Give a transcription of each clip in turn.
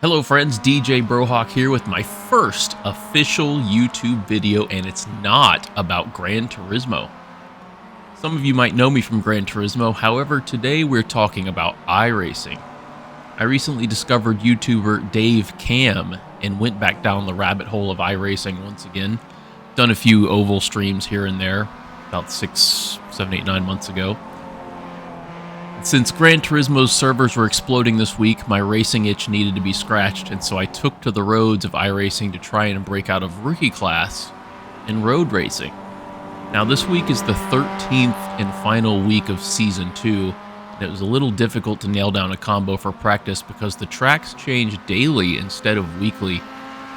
Hello friends, DJ Brohawk here with my first official YouTube video, and it's not about Gran Turismo. Some of you might know me from Gran Turismo, however today we're talking about iRacing. I recently discovered YouTuber Dave Cam and went back down the rabbit hole of iRacing once again. Done a few oval streams here and there, about 6, 7, 8, 9 months ago. Since Gran Turismo's servers were exploding this week, my racing itch needed to be scratched, and so I took to the roads of iRacing to try and break out of rookie class in road racing. Now this week is the 13th and final week of Season 2, and it was a little difficult to nail down a combo for practice because the tracks change daily instead of weekly,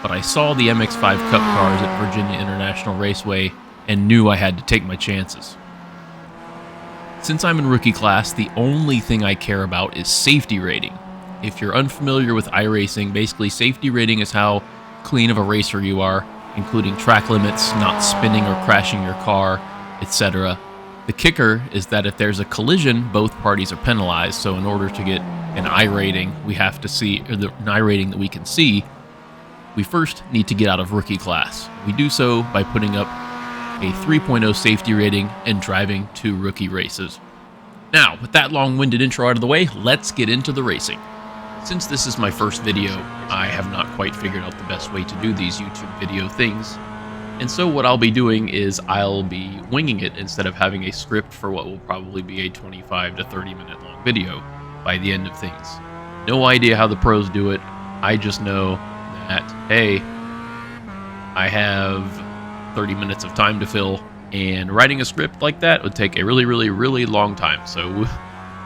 but I saw the MX-5 Cup cars at Virginia International Raceway and knew I had to take my chances. Since I'm in rookie class, the only thing I care about is safety rating. If you're unfamiliar with iRacing, basically safety rating is how clean of a racer you are, including track limits, not spinning or crashing your car, etc. The kicker is that if there's a collision, both parties are penalized, so in order to get an I rating we have to see, or an I rating that we can see, we first need to get out of rookie class. We do so by putting up a 3.0 safety rating and driving 2 rookie races. Now, with that long-winded intro out of the way, let's get into the racing. Since this is my first video, I have not quite figured out the best way to do these YouTube video things, and so what I'll be doing is I'll be winging it instead of having a script for what will probably be a 25 to 30 minute long video by the end of things. No idea how the pros do it. I just know that, hey, I have 30 minutes of time to fill, and writing a script like that would take a really long time, so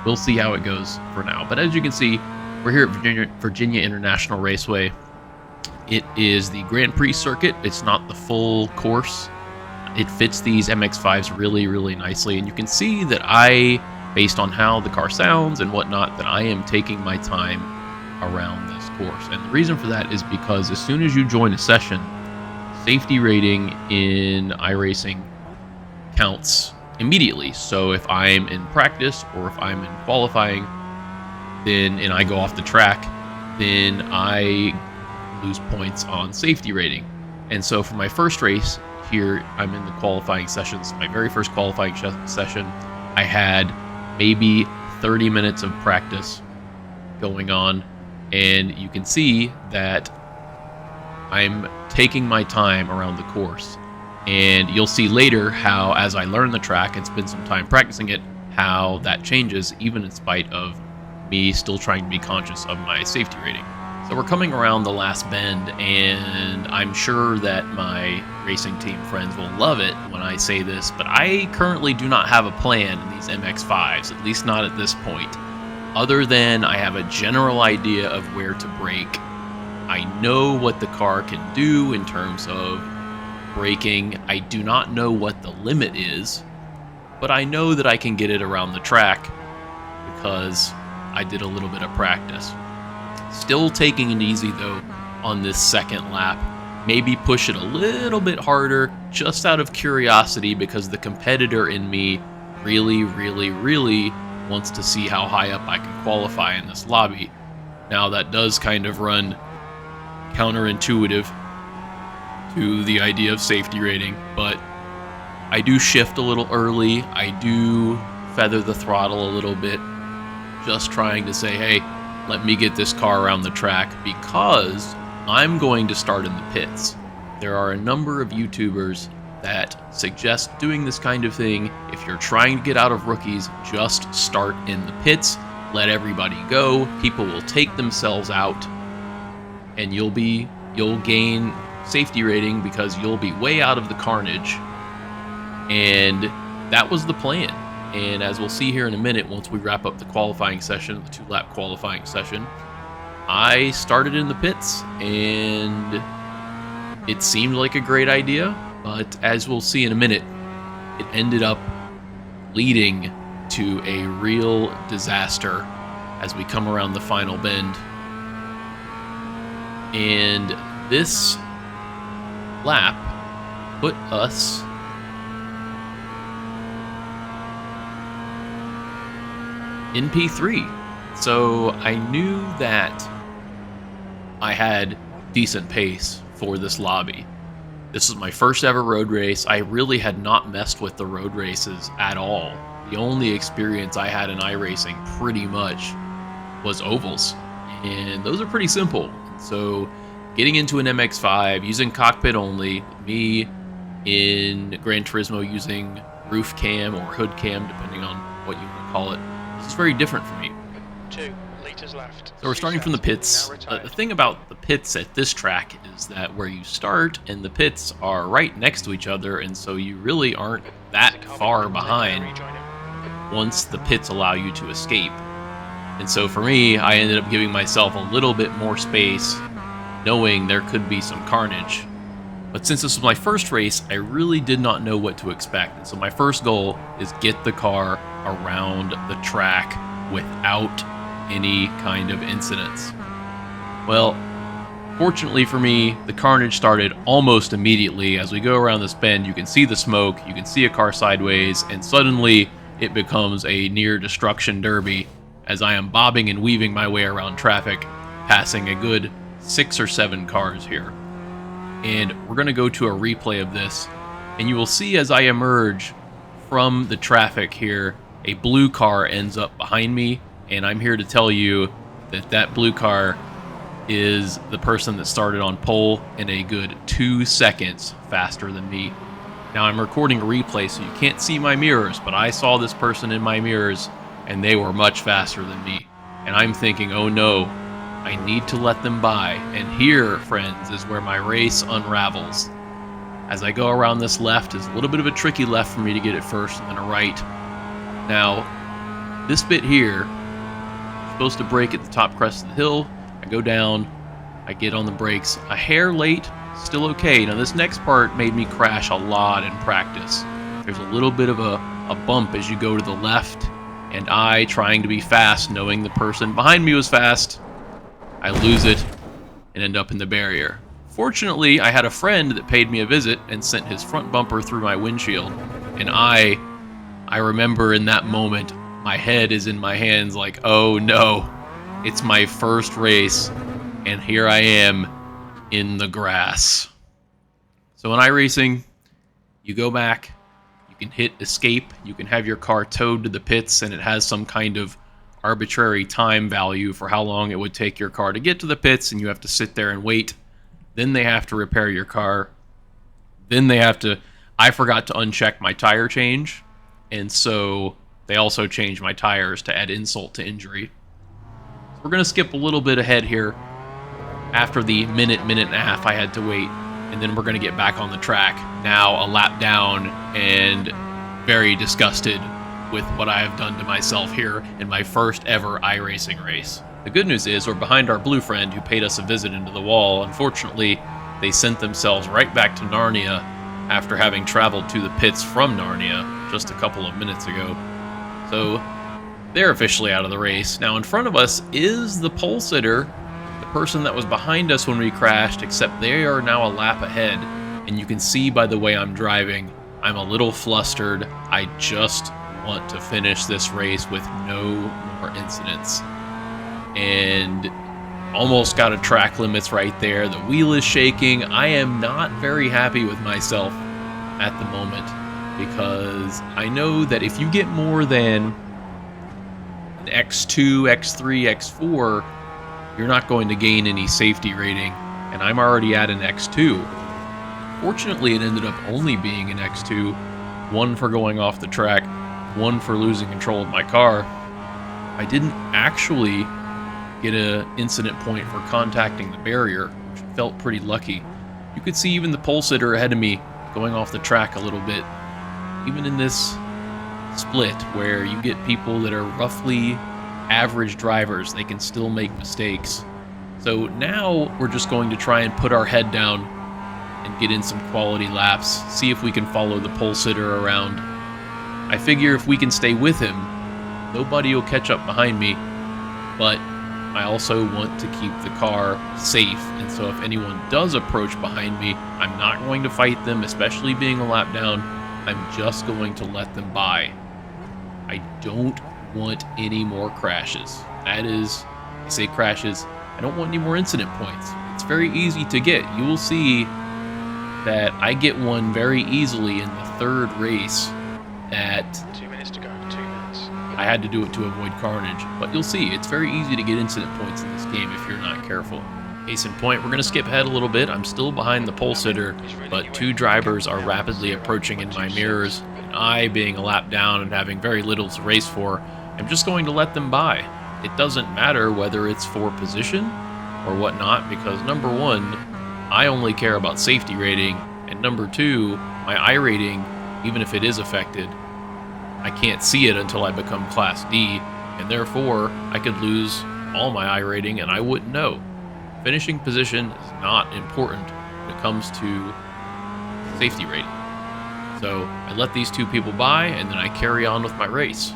we'll see how it goes for now. But as you can see, we're here at Virginia International Raceway. It is the Grand Prix circuit. It's not the full course. It fits these MX-5s really nicely, and you can see that I, based on how the car sounds and whatnot, that I am taking my time around this course. And the reason for that is because as soon as you join a session, safety rating in iRacing counts immediately. So if I'm in practice or if I'm in qualifying, then and I go off the track, then I lose points on safety rating. And so for my first race here, I'm in the qualifying sessions. My very first qualifying session, I had maybe 30 minutes of practice going on, and you can see that I'm taking my time around the course, and you'll see later how, as I learn the track and spend some time practicing it, how that changes even in spite of me still trying to be conscious of my safety rating. So we're coming around the last bend, and I'm sure that my racing team friends will love it when I say this, but I currently do not have a plan in these MX-5s, at least not at this point, other than I have a general idea of where to brake. I know what the car can do in terms of braking. I do not know what the limit is, but I know that I can get it around the track because I did a little bit of practice. Still taking it easy though on this second lap. Maybe push it a little bit harder just out of curiosity because the competitor in me really wants to see how high up I can qualify in this lobby. Now that does kind of run counterintuitive to the idea of safety rating, but I do shift a little early. I do feather the throttle a little bit, just trying to say, hey, let me get this car around the track because I'm going to start in the pits. There are a number of YouTubers that suggest doing this kind of thing. If you're trying to get out of rookies, just start in the pits, let everybody go. People will take themselves out, and you'll gain safety rating because you'll be way out of the carnage. And that was the plan. And as we'll see here in a minute, once we wrap up the qualifying session, the 2-lap qualifying session, I started in the pits, and it seemed like a great idea, but as we'll see in a minute, it ended up leading to a real disaster as we come around the final bend. And this lap put us in P3. So I knew that I had decent pace for this lobby. This was my first ever road race. I really had not messed with the road races at all. The only experience I had in iRacing pretty much was ovals, and those are pretty simple. So getting into an MX-5, using cockpit only, me in Gran Turismo using roof cam or hood cam, depending on what you want to call it, this is very different for me. 2 liters left. So we're starting from the pits. The thing about the pits at this track is that where you start and the pits are right next to each other, and so you really aren't that far behind once the pits allow you to escape. And so for me, I ended up giving myself a little bit more space, knowing there could be some carnage. But since this was my first race, I really did not know what to expect. And so my first goal is get the car around the track without any kind of incidents. Well, fortunately for me, the carnage started almost immediately. As we go around this bend, you can see the smoke, you can see a car sideways, and suddenly it becomes a near destruction derby as I am bobbing and weaving my way around traffic, passing a good 6 or 7 cars here. And we're going to go to a replay of this, and you will see as I emerge from the traffic here, a blue car ends up behind me, and I'm here to tell you that that blue car is the person that started on pole in a good 2 seconds faster than me. Now I'm recording a replay, so you can't see my mirrors, but I saw this person in my mirrors, and they were much faster than me. And I'm thinking, oh no, I need to let them by. And here, friends, is where my race unravels. As I go around this left, is a little bit of a tricky left for me to get it first, and then a right. Now, this bit here, I'm supposed to brake at the top crest of the hill. I go down, I get on the brakes a hair late, still okay. Now this next part made me crash a lot in practice. There's a little bit of a bump as you go to the left, and I, trying to be fast, knowing the person behind me was fast, I lose it and end up in the barrier. Fortunately, I had a friend that paid me a visit and sent his front bumper through my windshield, and I remember in that moment, my head is in my hands like, oh no, it's my first race, and here I am in the grass. So in iRacing, you go back, you can hit escape, you can have your car towed to the pits, and it has some kind of arbitrary time value for how long it would take your car to get to the pits, and you have to sit there and wait. Then they have to repair your car. Then they have to... I forgot to uncheck my tire change, and so they also changed my tires to add insult to injury. So we're going to skip a little bit ahead here. After the minute and a half I had to wait, and then we're going to get back on the track. Now a lap down and very disgusted with what I have done to myself here in my first ever iRacing race. The good news is we're behind our blue friend who paid us a visit into the wall. Unfortunately, they sent themselves right back to Narnia after having traveled to the pits from Narnia just a couple of minutes ago. So they're officially out of the race. Now in front of us is the pole sitter, the person that was behind us when we crashed, except they are now a lap ahead. And you can see by the way I'm driving, I'm a little flustered. I just want to finish this race with no more incidents. And almost got a track limits right there. The wheel is shaking. I am not very happy with myself at the moment, because I know that if you get more than an X2, X3, X4, you're not going to gain any safety rating, and I'm already at an X2. Fortunately, it ended up only being an X2, one for going off the track, one for losing control of my car. I didn't actually get an incident point for contacting the barrier, which felt pretty lucky. You could see even the pole sitter ahead of me going off the track a little bit. Even in this split where you get people that are roughly average drivers, they can still make mistakes. So now we're just going to try and put our head down and get in some quality laps, see if we can follow the pole sitter around. I figure if we can stay with him, nobody will catch up behind me, but I also want to keep the car safe, and so if anyone does approach behind me, I'm not going to fight them, especially being a lap down. I'm just going to let them by. I don't want any more crashes. That is, I say crashes, I don't want any more incident points. It's very easy to get. You will see that I get one very easily in the third race at 2 minutes to go. 2 minutes. I had to do it to avoid carnage, but you'll see it's very easy to get incident points in this game if you're not careful. Case in point, we're going to skip ahead a little bit. I'm still behind the pole sitter, but two drivers are rapidly approaching in my mirrors, and I, being a lap down and having very little to race for, I'm just going to let them by. It doesn't matter whether it's for position or whatnot, because number one, I only care about safety rating, and number two, my I rating, even if it is affected, I can't see it until I become Class D, and therefore I could lose all my I rating and I wouldn't know. Finishing position is not important when it comes to safety rating. So I let these two people by, and then I carry on with my race.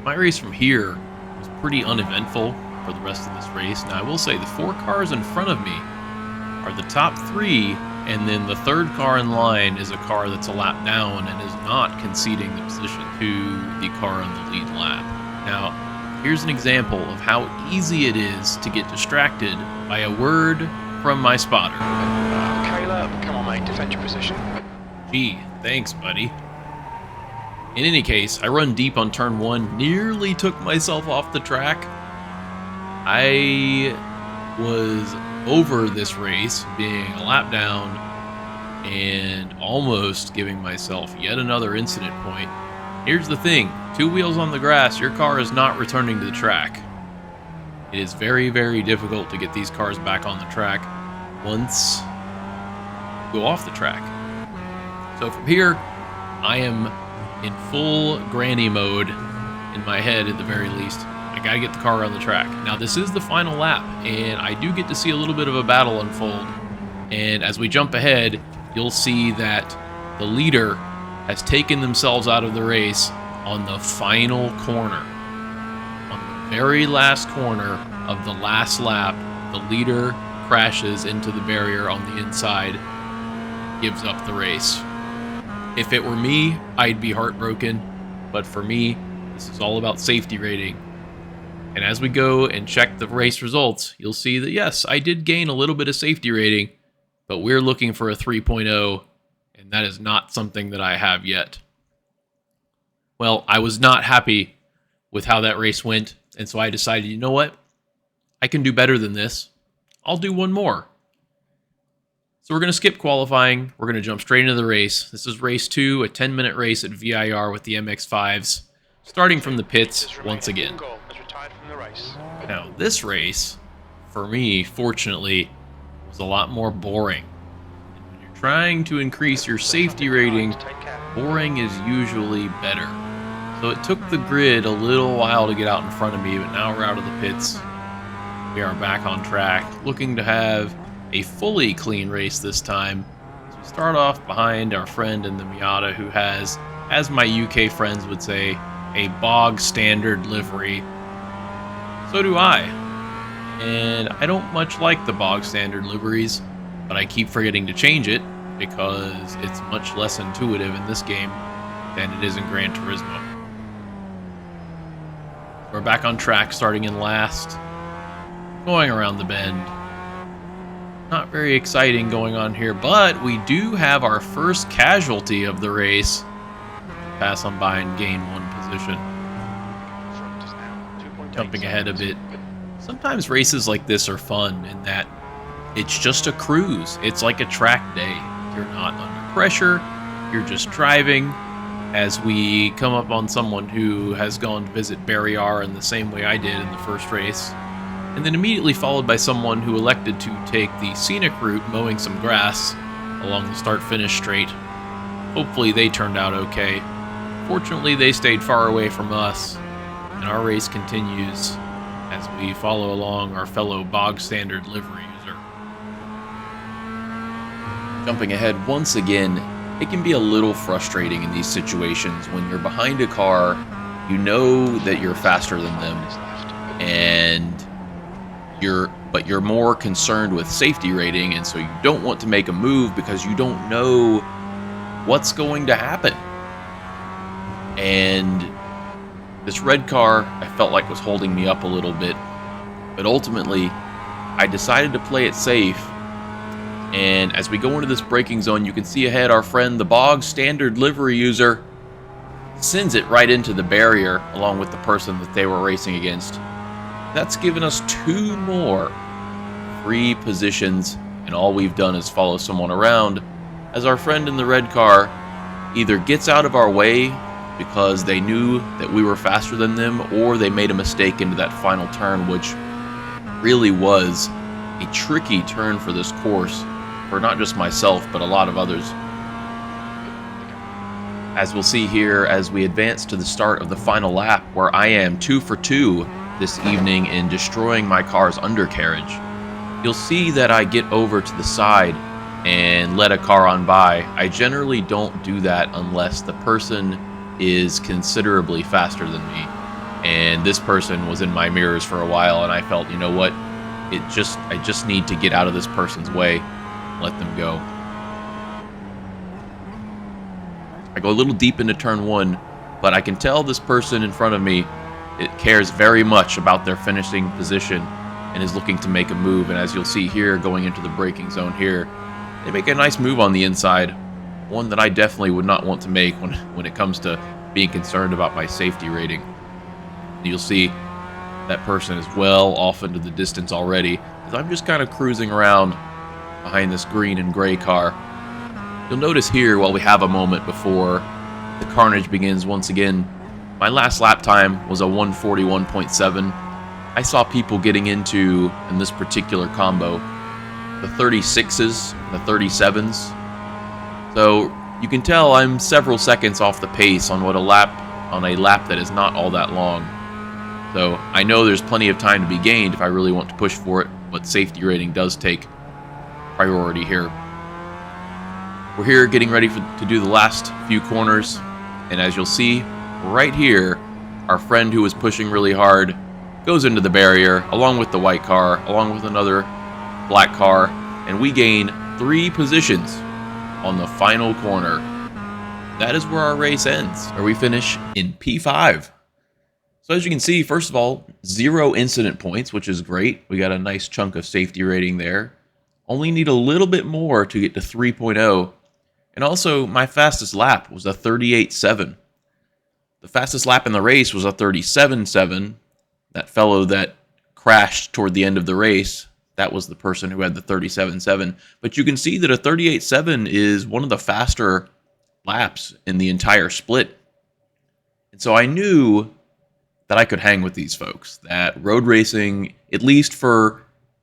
My race from here was pretty uneventful for the rest of this race. Now I will say the 4 cars in front of me are the top 3, and then the third car in line is a car that's a lap down and is not conceding the position to the car on the lead lap. Now, here's an example of how easy it is to get distracted by a word from my spotter. Caleb, come on mate, defend your position. Gee, thanks buddy. In any case, I run deep on turn 1, nearly took myself off the track. I was over this race, being a lap down, and almost giving myself yet another incident point. Here's the thing, 2 wheels on the grass, your car is not returning to the track. It is very, very difficult to get these cars back on the track once you go off the track. So from here, I am in full granny mode in my head at the very least. I gotta get the car on the track. Now this is the final lap, and I do get to see a little bit of a battle unfold. And as we jump ahead, you'll see that the leader has taken themselves out of the race on the final corner. On the very last corner of the last lap, the leader crashes into the barrier on the inside, gives up the race. If it were me, I'd be heartbroken, but for me, this is all about safety rating. And as we go and check the race results, you'll see that yes, I did gain a little bit of safety rating, but we're looking for a 3.0, and that is not something that I have yet. Well, I was not happy with how that race went, and so I decided, you know what? I can do better than this. I'll do one more. So we're going to skip qualifying. We're going to jump straight into the race. This is race 2, a 10-minute race at VIR with the MX-5s, starting from the pits once again. Now, this race, for me, fortunately, was a lot more boring. And when you're trying to increase your safety rating, boring is usually better. So it took the grid a little while to get out in front of me, but now we're out of the pits. We are back on track, looking to have a fully clean race this time. So we start off behind our friend in the Miata, who has, as my UK friends would say, a bog standard livery. So do I. And I don't much like the bog standard liveries, but I keep forgetting to change it because it's much less intuitive in this game than it is in Gran Turismo. We're back on track, starting in last, going around the bend. Not very exciting going on here, but we do have our first casualty of the race. Pass on by and gain 1 position. Jumping ahead a bit. Sometimes races like this are fun in that it's just a cruise. It's like a track day. You're not under pressure. You're just driving. As we come up on someone who has gone to visit Barrier in the same way I did in the first race, and then immediately followed by someone who elected to take the scenic route, mowing some grass along the start-finish straight. Hopefully they turned out okay. Fortunately, they stayed far away from us, and our race continues as we follow along our fellow bog standard livery user. Jumping ahead once again, it can be a little frustrating in these situations when you're behind a car, you know that you're faster than them, and you're more concerned with safety rating, and so you don't want to make a move because you don't know what's going to happen. And this red car, I felt like was holding me up a little bit. But ultimately, I decided to play it safe. And as we go into this braking zone, you can see ahead our friend, the Bog Standard livery user, sends it right into the barrier along with the person that they were racing against. That's given us 2 more free positions, and all we've done is follow someone around as our friend in the red car either gets out of our way because they knew that we were faster than them, or they made a mistake into that final turn, which really was a tricky turn for this course for not just myself but a lot of others. As we'll see here as we advance to the start of the final lap, where I am 2 for 2 this evening in destroying my car's undercarriage, you'll see that I get over to the side and let a car on by. I generally don't do that unless the person is considerably faster than me. And this person was in my mirrors for a while, and I felt, you know what, I just need to get out of this person's way, let them go. I go a little deep into turn 1, but I can tell this person in front of me, it cares very much about their finishing position and is looking to make a move. And as you'll see here, going into the braking zone here, they make a nice move on the inside, one that I definitely would not want to make when it comes to being concerned about my safety rating. You'll see that person is well off into the distance already, as I'm just kind of cruising around behind this green and gray car. You'll notice here, while we have a moment before the carnage begins once again, my last lap time was a 141.7. I saw people getting into, in this particular combo, the 36s and the 37s. So you can tell I'm several seconds off the pace on a lap that is not all that long. So I know there's plenty of time to be gained if I really want to push for it, but safety rating does take priority here. We're here getting ready to do the last few corners, and as you'll see right here, our friend who was pushing really hard goes into the barrier along with the white car, along with another black car, and we gain 3 positions on the final corner. That is where our race ends, where we finish in P5. So as you can see, first of all, 0 incident points, which is great. We got a nice chunk of safety rating there. Only need a little bit more to get to 3.0. And also, my fastest lap was a 38.7. The fastest lap in the race was a 37.7. That fellow that crashed toward the end of the race, that was the person who had the 37.7. But you can see that a 38.7 is one of the faster laps in the entire split. And so I knew that I could hang with these folks, that road racing, at least for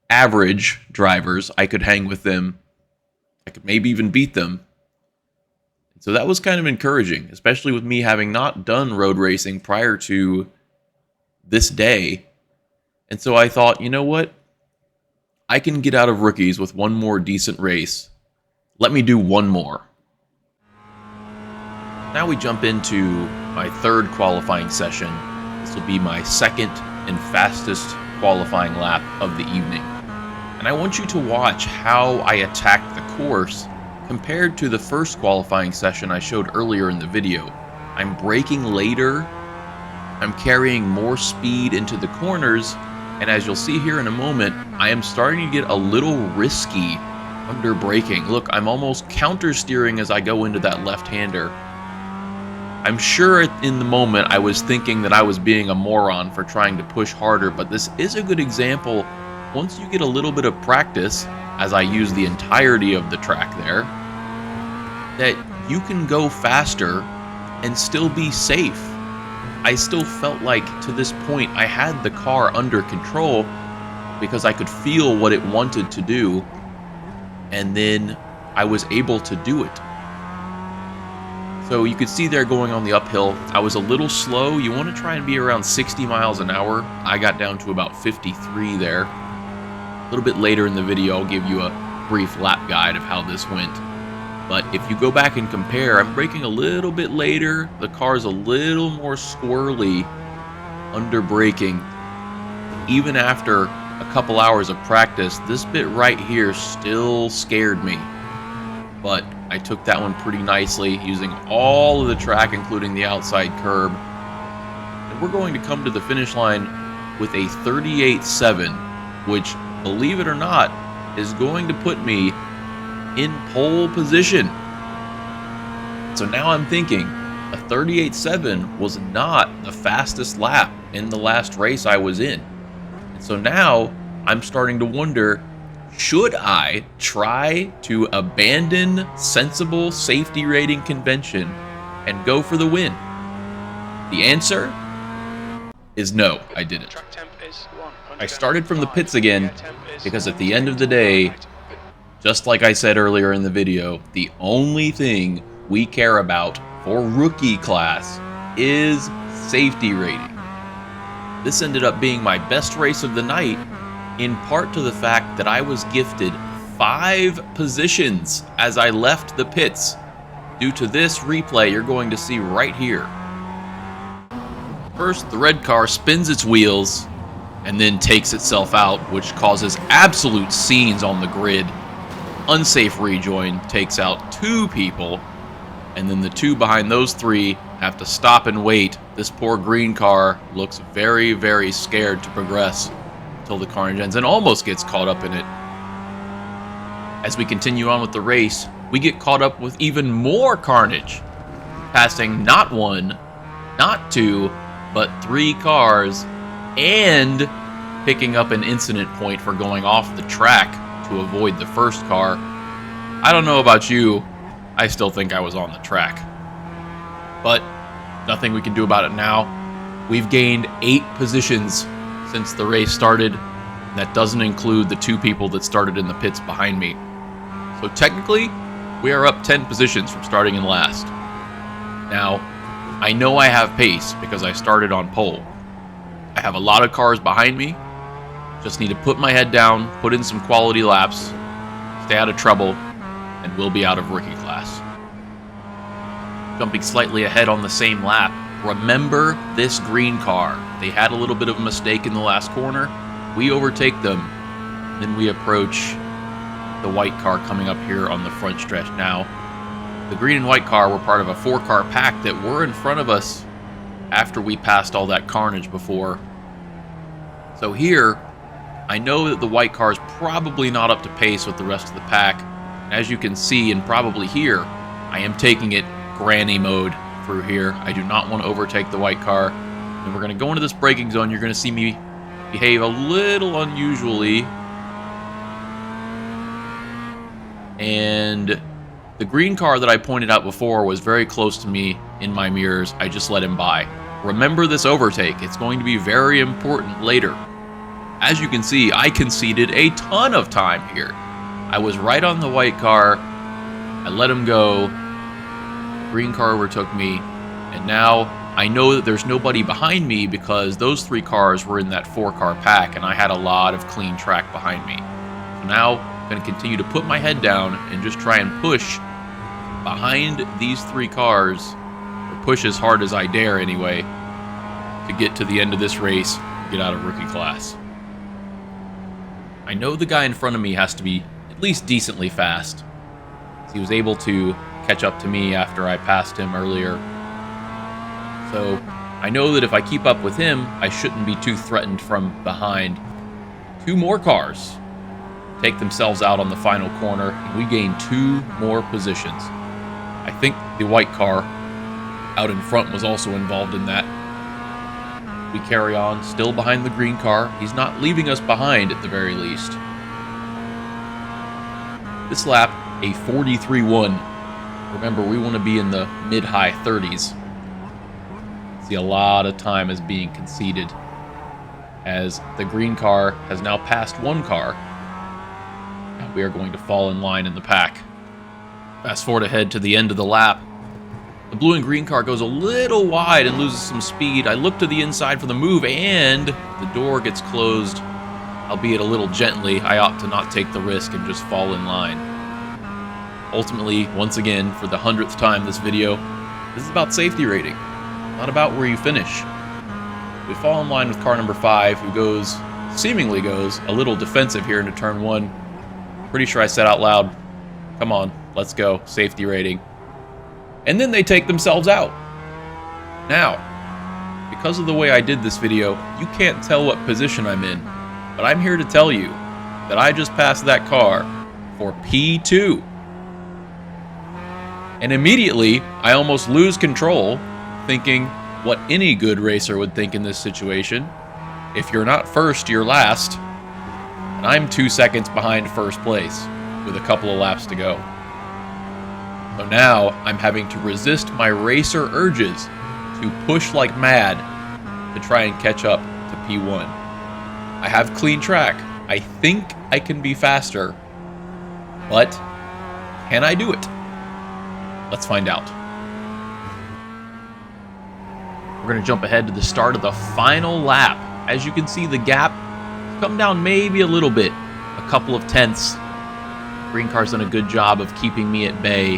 average drivers, I could hang with them. I could maybe even beat them. So that was kind of encouraging, especially with me having not done road racing prior to this day. And so I thought, you know what? I can get out of rookies with one more decent race. Let me do one more. Now we jump into my 3rd qualifying session. This will be my 2nd and fastest qualifying lap of the evening. And I want you to watch how I attacked the course compared to the first qualifying session I showed earlier in the video. I'm braking later, I'm carrying more speed into the corners, and as you'll see here in a moment, I am starting to get a little risky under braking. Look, I'm almost counter-steering as I go into that left-hander. I'm sure in the moment I was thinking that I was being a moron for trying to push harder, but this is a good example. Once you get a little bit of practice, as I use the entirety of the track there, that you can go faster and still be safe. I still felt like to this point I had the car under control because I could feel what it wanted to do, and then I was able to do it. So you could see there going on the uphill, I was a little slow. You want to try and be around 60 miles an hour. I got down to about 53 there. A little bit later in the video, I'll give you a brief lap guide of how this went. But if you go back and compare, I'm braking a little bit later. The car's a little more squirrely under braking. Even after a couple hours of practice, this bit right here still scared me. But I took that one pretty nicely, using all of the track, including the outside curb. And we're going to come to the finish line with a 38.7. which, believe it or not, is going to put me in pole position. So now I'm thinking a 38.7 was not the fastest lap in the last race I was in. And so now I'm starting to wonder, should I try to abandon sensible safety rating convention and go for the win? The answer is no, I didn't. Track temp is 105. I started from the pits again Air temp is because at the end of the day, just like I said earlier in the video, the only thing we care about for rookie class is safety rating. This ended up being my best race of the night, in part to the fact that I was gifted 5 positions as I left the pits due to this replay you're going to see right here. First, the red car spins its wheels and then takes itself out, which causes absolute scenes on the grid. Unsafe rejoin takes out 2 people, and then the 2 behind those 3 have to stop and wait. This poor green car looks very, very scared to progress until the carnage ends and almost gets caught up in it. As we continue on with the race, we get caught up with even more carnage, passing not 1, not 2, but 3 cars, and picking up an incident point for going off the track to avoid the first car. I don't know about you, I still think I was on the track. But nothing we can do about it now. We've gained 8 positions since the race started, and that doesn't include the 2 people that started in the pits behind me. So technically, we are up 10 positions from starting in last. Now, I know I have pace because I started on pole. I have a lot of cars behind me. Just need to put my head down, put in some quality laps, stay out of trouble, and we'll be out of rookie class. Jumping slightly ahead on the same lap, remember this green car. They had a little bit of a mistake in the last corner. We overtake them. Then we approach the white car coming up here on the front stretch now. The green and white car were part of a 4-car pack that were in front of us after we passed all that carnage before. So here, I know that the white car is probably not up to pace with the rest of the pack. As you can see and probably hear, I am taking it granny mode through here. I do not want to overtake the white car. And we're going to go into this braking zone. You're going to see me behave a little unusually. And the green car that I pointed out before was very close to me in my mirrors. I just let him by. Remember this overtake. It's going to be very important later. As you can see, I conceded a ton of time here. I was right on the white car. I let him go. Green car overtook me. And now I know that there's nobody behind me because those 3 cars were in that 4-car pack and I had a lot of clean track behind me. So now I'm going to continue to put my head down and just try and push behind these 3 cars, or push as hard as I dare anyway, to get to the end of this race and get out of rookie class. I know the guy in front of me has to be at least decently fast. He was able to catch up to me after I passed him earlier. So I know that if I keep up with him, I shouldn't be too threatened from behind. 2 more cars take themselves out on the final corner, and we gain 2 more positions. I think the white car out in front was also involved in that. We carry on, still behind the green car. He's not leaving us behind at the very least. This lap, a 43.1. Remember, we want to be in the mid-high 30s. See a lot of time is being conceded as the green car has now passed 1 car. And we are going to fall in line in the pack. Fast forward ahead to the end of the lap. The blue and green car goes a little wide and loses some speed. I look to the inside for the move, and the door gets closed, albeit a little gently. I ought to not take the risk and just fall in line. Ultimately, once again, for the 100th time this video, this is about safety rating, not about where you finish. We fall in line with car number 5, who seemingly goes a little defensive here into turn 1. Pretty sure I said out loud, come on, let's go, safety rating. And then they take themselves out. Now, because of the way I did this video, you can't tell what position I'm in. but I'm here to tell you that I just passed that car for P2. And immediately, I almost lose control, thinking what any good racer would think in this situation. If you're not first, you're last. And I'm 2 seconds behind first place with a couple of laps to go. So now I'm having to resist my racer urges to push like mad to try and catch up to P1. I have clean track. I think I can be faster, but can I do it? Let's find out. We're going to jump ahead to the start of the final lap. As you can see, the gap has come down maybe a little bit, a couple of tenths. Green car's done a good job of keeping me at bay.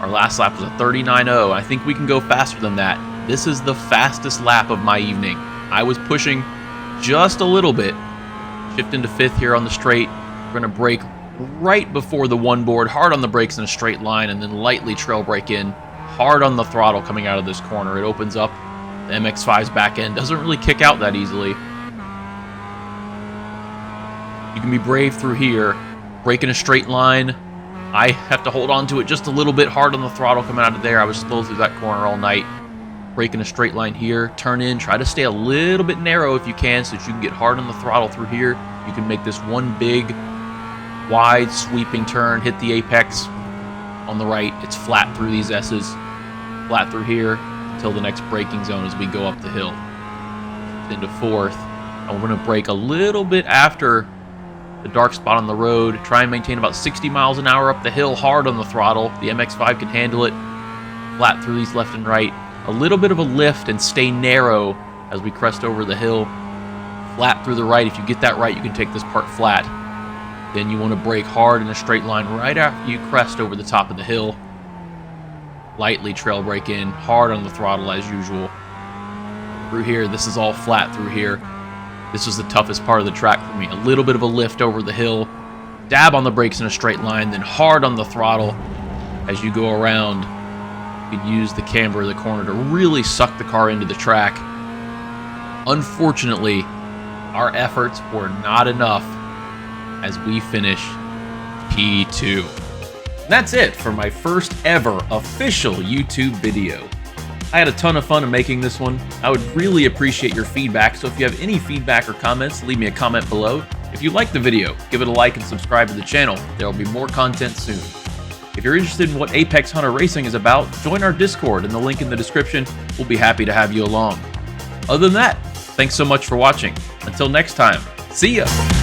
Our last lap was a 39.0. I think we can go faster than that. This is the fastest lap of my evening. I was pushing just a little bit. Shift into fifth here on the straight. We're going to brake right before the one board, hard on the brakes in a straight line, and then lightly trail brake in, hard on the throttle coming out of this corner. It opens up. The MX-5's back end doesn't really kick out that easily. You can be brave through here. Brake in a straight line. I have to hold on to it just a little bit, hard on the throttle coming out of there. I was slow through that corner all night. Brake in a straight line here. Turn in. Try to stay a little bit narrow if you can so that you can get hard on the throttle through here. You can make this one big, wide, sweeping turn. Hit the apex on the right. It's flat through these S's. Flat through here until the next braking zone as we go up the hill. Into fourth. And we're going to brake a little bit after the dark spot on the road. Try and maintain about 60 miles an hour up the hill, hard on the throttle. The MX-5 can handle it. Flat through these left and right. A little bit of a lift and stay narrow as we crest over the hill. Flat through the right. If you get that right, you can take this part flat. Then you want to brake hard in a straight line right after you crest over the top of the hill. Lightly trail brake in, hard on the throttle as usual. Through here, this is all flat through here. This was the toughest part of the track for me. A little bit of a lift over the hill, dab on the brakes in a straight line, then hard on the throttle as you go around. You can use the camber of the corner to really suck the car into the track. Unfortunately, our efforts were not enough as we finish P2. And that's it for my first ever official YouTube video. I had a ton of fun in making this one. I would really appreciate your feedback, so if you have any feedback or comments, leave me a comment below. If you liked the video, give it a like and subscribe to the channel. There will be more content soon. If you're interested in what Apex Hunter Racing is about, join our Discord in the link in the description. We'll be happy to have you along. Other than that, thanks so much for watching. Until next time, see ya!